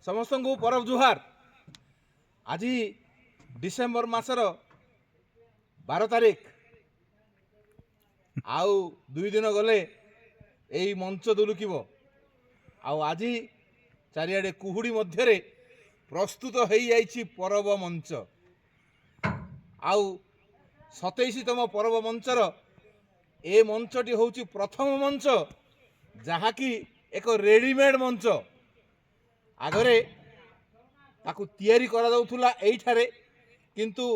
समस्त को परब जुहार। आज डिसेम्बर मासर 12 तारीख आउ 2 दिन गले यही मंच दुलुकिब आज चारिआडे कुहुड़ी मध्य प्रस्तुत हो जाइछि परब मंच आउ 27तम परब मंचर ए मंचटी होउछि प्रथम मंच जहाँकि एक रेडीमेड मंच आगरे ताकू तैयारी करा जाउथुला एइठारे किंतु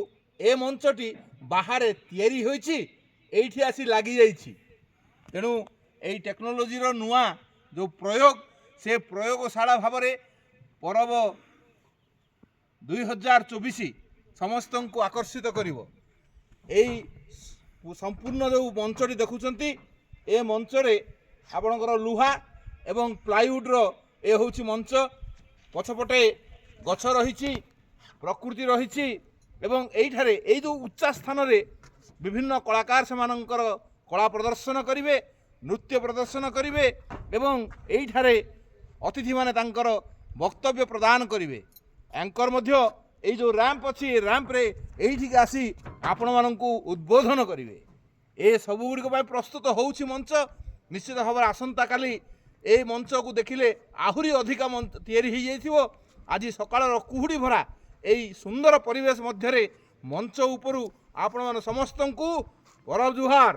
ए मंचटी बाहरे तैयारी होइछि एइठी आसी लागि जाइछि। तेणु एई टेक्नोलोजी रो नुआ जो प्रयोग से प्रयोगशाला भावरे परब 2024 समस्त को आकर्षित करिवो। एई संपूर्ण जो मंचटी देखुचंती ए मंचरे आपणकर लुहा एवं प्लाईवुड रो ए होउछि मंच पछपटे गछ रही प्रकृति रही एवं एइठारे एई जो उच्चा स्थान रे विभिन्न कलाकार से मानकर कला प्रदर्शन करिवे नृत्य प्रदर्शन करिवे एवं एइठारे अतिथि माने तांकर वक्तव्य प्रदान करिवे। एंकर मध्य एई जो रैंप अछि रैंप रे एइठी आसी आपण माननकु उद्बोधन करिवे। ए सब गुड़िक प्रस्तुत होउछि मंच निश्चित भाव आसंता काली ए मंच को देखिले आहुरी अधिका तैयारी हो जाइथिबो। आज सकाळर कुहुड़ी भरा एई सुंदर परिवेश मध्यरे मंच उपरु आपण मान समस्तंकु परब जुहार।